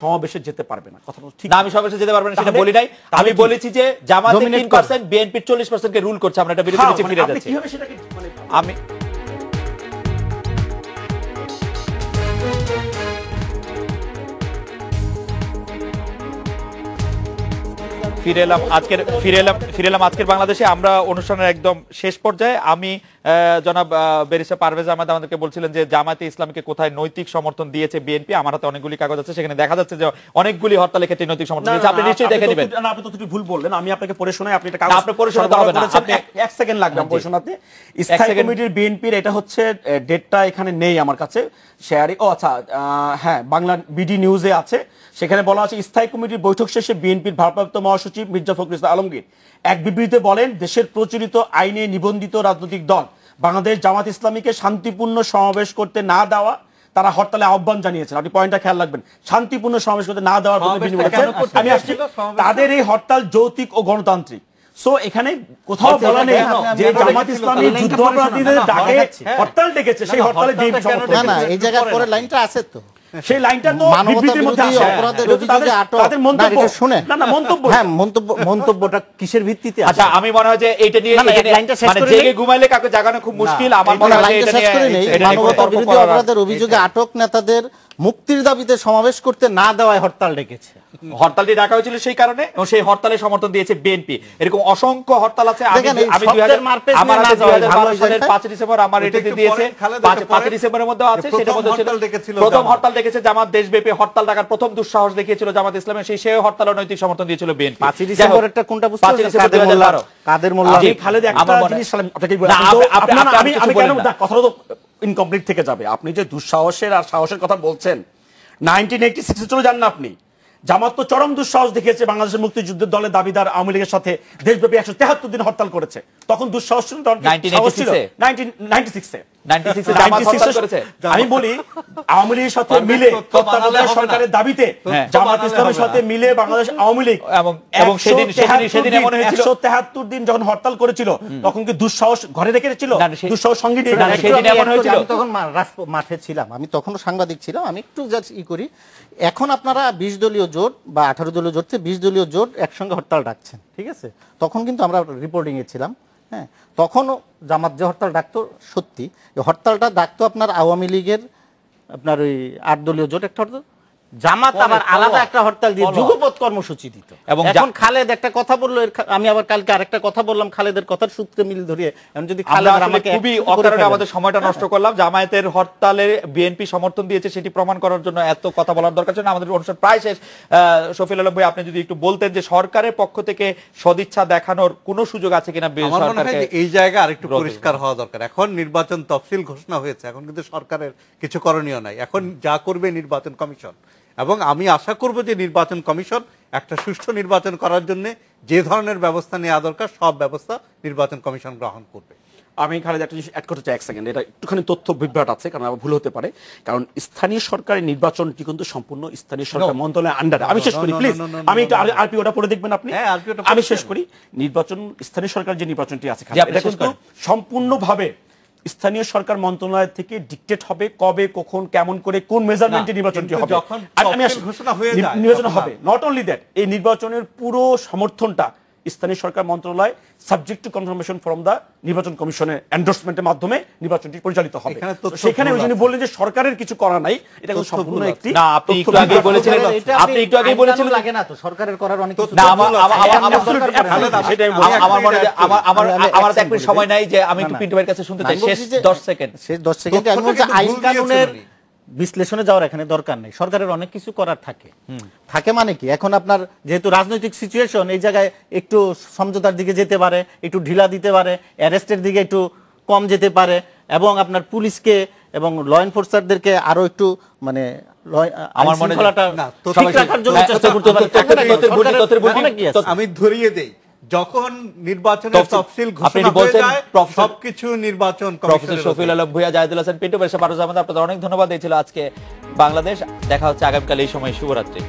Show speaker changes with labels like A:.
A: সমাবেশে যেতে পারবে না। কথা ঠিক
B: না, আমি সমাবেশে যেতে পারবো না সেটা বলি নাই। আমি বলেছি যে জামাতে 3% বিএনপি 40% কে রুল করছে, আমরা এটা বিরোধী নিচে ফিরে যাচ্ছি।
A: কিভাবে সেটাকে
B: আমি ফিরে এলাম আজকের বাংলাদেশে। আমরা অনুষ্ঠানের একদম শেষ পর্যায়ে। আমি জনাব ব্যারিস্টার পারভেজ আহমেদ আমাদেরকে বলছিলেন যে জামায়াতে ইসলামীকে কোথায় নৈতিক সমর্থন দিয়েছে বিএনপি। আমার হাতে অনেকগুলি কাগজ আছে, সেখানে দেখা যাচ্ছে যে অনেকগুলি হরতালের ক্ষেত্রে নৈতিক সমর্থন দিয়েছে। আপনি নিশ্চয়ই দেখে নেবেন।
A: না, আপনি তো ভুল বললেন। আমি আপনাকে পড়ে শোনাই, আপনি এটা কাগজ
B: আপনি পড়ে শোনাতে হবে না,
A: আপনি 1 সেকেন্ড লাগবে পড়ে শোনাতে। স্থায়ী কমিটির বিএনপির এটা হচ্ছে ডেটটা এখানে নেই আমার কাছে শেয়ারি। ও আচ্ছা, হ্যাঁ, বাংলা বিডি নিউজে আছে। সেখানে বলা আছে স্থায়ী কমিটির বৈঠক শেষে বিএনপির ভারপ্রাপ্ত মহাসচিব মির্জা ফখরুল ইসলাম আলমগীর এক বিবৃতিতে বলেন, দেশের প্রচলিত আইনে নিবন্ধিত রাজনৈতিক দল বাংলাদেশ জামাত ইসলামীকে শান্তিপূর্ণ সমাবেশ করতে না দেওয়া, তারা হরতালে আহ্বান জানিয়েছেন। আপনি পয়েন্টটা খেয়াল রাখবেন, শান্তিপূর্ণ সমাবেশ করতে না দেওয়ার আমি আসছি। তাদের এই হরতাল যৌক্তিক ও গণতান্ত্রিক। সো এখানে কোথাও বলা নেই যে জামাত ইসলামী যুদ্ধাপরাধীদের ডাকে হরতাল ডেকেছে, সেই হরতালে বিএনপি সমর্থন।
C: না, এই জায়গায় পরে লাইনটা আছে তো,
A: সেই লাইনটা তো বিবৃতির মধ্যে আছে।
C: অপরাধের অভিযোগে আটক।
A: তাদের মন্তব্য শুনে
C: না, মন্তব্য, হ্যাঁ, মন্তব্যটা কিসের ভিত্তিতে?
B: আচ্ছা, আমি মনে হয় যে এইটা নিয়ে মানে জেগে ঘুমাইলে কাকে জাগানো খুব মুশকিল। আমার মনে হয় এটা নিয়ে
C: মানবতার বিরুদ্ধে অপরাধের অভিযোগে আটক নেতাদের মুক্তির দাবিতে সমাবেশ করতে না দেওয়ায় হরতাল ডেকেছে।
B: হরতালটি ডাকা হয়েছিল সেই কারণে, এবং সেই হরতালে সমর্থন দিয়েছে বিএনপি। এরকম অসংখ্য হরতাল আছে। আমি 2012 সালের 5 ডিসেম্বর আমার এটাতে দিয়েছে, 5 ডিসেম্বরের মধ্যে আছে। সেটার মধ্যে ছিল প্রথম হরতাল ডেকেছে জামাত, দেশব্যাপী হরতাল ডাকার প্রথম দুঃসাহস দেখিয়েছিল জামাত ইসলামী। সেই হরতালে নৈতিক সমর্থন দিয়েছিল বিএনপি।
C: 5 ডিসেম্বরেরটা কোনটা বুঝতে পারছেন? কাদের মোল্লা
A: খালেদ একটা জিনিস আপনাকে বলি, আমি কেন কথাটা তো ইনকমপ্লিট থেকে যাবে। আপনি যে দুঃসাহসের আর সাহসের কথা বলছেন, 1986 চলে যান না আপনি। জামাত তো চরম দুঃসাহস দেখিয়েছে, বাংলাদেশের মুক্তিযুদ্ধের দলের দাবিদার আওয়ামী লীগের সাথে দেশব্যাপী 173 দিন হরতাল করেছে। তখন দুঃসাহস ছিল 1996 আমি বলি আওয়ামী লীগের সাথে মিলে তত্ত্বাবধায়ক সরকারের দাবিতে জামাত ইসলামের সাথে মিলে বাংলাদেশ আওয়ামী লীগ এবং সেদিন এমন হয়েছিল 173 দিন যখন হরতাল করেছিল, তখন কি দুঃসাহস ঘরে রেখেছিল? দুঃসাহস সঙ্গে নিয়ে
B: সেদিন এমন হয়েছিল।
C: আমি তখন মাঠে ছিলাম, আমি তখনও সাংবাদিক ছিলাম। আমি একটু জাস্ট করি, এখন আপনারা 20 দলীয় জোট বা 18 দলীয় জোট থেকে 20 দলীয় জোট একসঙ্গে হরতাল ডাকছেন, ঠিক আছে? তখন কিন্তু আমরা রিপোর্টিং এ ছিলাম। হ্যাঁ, তখনও জামাত যে হরতাল ডাকতো, সত্যি হরতালটা ডাকতো আপনার আওয়ামী লীগের আপনার ওই 8 দলীয় জোট একটা হরতাল, জামাত আবার আলাদা একটা হরতাল দিয়ে যুগপৎ কর্মসূচি দিত। এবং এখন খালেদ একটা কথা বললো, আমি আবার কালকে আরেকটা কথা বললাম খালেদের কথার সূত্রে মিল ধরিয়ে। এখন যদি খালেদ আমাকে
B: খুবই অকারণে আমাদের সময়টা নষ্ট করলাম। জামায়াতের হরতালে বিএনপি সমর্থন দিয়েছে সেটি প্রমাণ করার জন্য এত কথা বলার দরকার ছিল না। আমাদের অনুষ্ঠান প্রায় শেষ। শফিউল আলম ভাই, আপনি যদি একটু বলতেন যে সরকারের পক্ষ থেকে সদিচ্ছা দেখানোর কোনো সুযোগ আছে কিনা?
D: এই জায়গা আরেকটু পরিষ্কার হওয়া দরকার। এখন নির্বাচন তফসিল ঘোষণা হয়েছে, এখন কিন্তু সরকারের কিছু করণীয় নাই। এখন যা করবে নির্বাচন কমিশন, এবং আমি আশা করব যে নির্বাচন কমিশন একটা সুষ্ঠু নির্বাচন করার জন্য যে ধরনের ব্যবস্থা নেওয়া দরকার সব ব্যবস্থা নির্বাচন কমিশন গ্রহণ করবে।
A: আমি খালেদ একটা জিনিস অ্যাড করতে চাই 1 সেকেন্ড। এটা একটুখানি তথ্য বিভ্রাট আছে, কারণ আবার ভুল হতে পারে। কারণ স্থানীয় সরকারের নির্বাচনটি কিন্তু সম্পূর্ণ স্থানীয় সরকার মন্ত্রণালয়ের আন্ডারে। আমি শেষ করি প্লিজ, আমি একটু আরপিওটা পড়ে দেখবেন আপনি। আমি শেষ করি। নির্বাচন স্থানীয় সরকার যে নির্বাচনটি আছে এটা কিন্তু সম্পূর্ণভাবে স্থানীয় সরকার মন্ত্রণালয় থেকে ডিকটেট হবে কবে, কখন, কেমন করে, কোন মেজারমেন্টে নির্বাচনটি হবে। আমি নির্বাচন হবে, নট অনলি দ্যাট, এই নির্বাচনের পুরো সমর্থনটা স্থানীয় সরকার মন্ত্রণালয় subject to confirmation from the নির্বাচন কমিশনের এন্ডোর্সমেন্টের মাধ্যমে নির্বাচনটি পরিচালিত হবে। সেখানে যিনি বললেন যে সরকারের কিছু করা নাই, এটা কিন্তু সম্পূর্ণ একটি
B: না। আপনি একটু আগে বলেছিলেন
C: লাগে না তো সরকারের করার অনেক কিছু।
B: আমার এক মিনিট সময় নাই যে আমি একটু পিন্টু ভাইয়ের কাছে শুনতে চাই। শেষ 10 সেকেন্ড।
C: শেষ 10 সেকেন্ডে আমি বলছি আইন কানুনের বিশ্লেষণে যাওয়ার এখানে দরকার নেই। সরকারের অনেক কিছু করার থাকে মানে কি, এখন আপনার যেহেতু রাজনৈতিক সিচুয়েশন, এই জায়গায় একটু সমঝোতার দিকে যেতে পারে, একটু ঢিলা দিতে পারে, অ্যারেস্টের দিকে একটু কম যেতে পারে, এবং আপনার পুলিশকে এবং ল এনফোর্সারদেরকে আরো একটু মানে
B: আমার মনে হয়
C: ঠিক রাখার জন্য চেষ্টা করতে পারে।
D: আমি ধরিয়ে দেই, যখন নির্বাচনের তফসিল ঘোষণা হয়ে যায় সবকিছু নির্বাচন
B: প্রফেসর শফিউল আলম ভূঁইয়া, জাহিদুল হাসান পিন্টু, ব্যারিস্টার পারভেজ আহমেদ, আপনাদের অনেক ধন্যবাদ। এই ছিল আজকে বাংলাদেশ। দেখা হচ্ছে আগামীকাল এই সময়। শুভরাত্রি।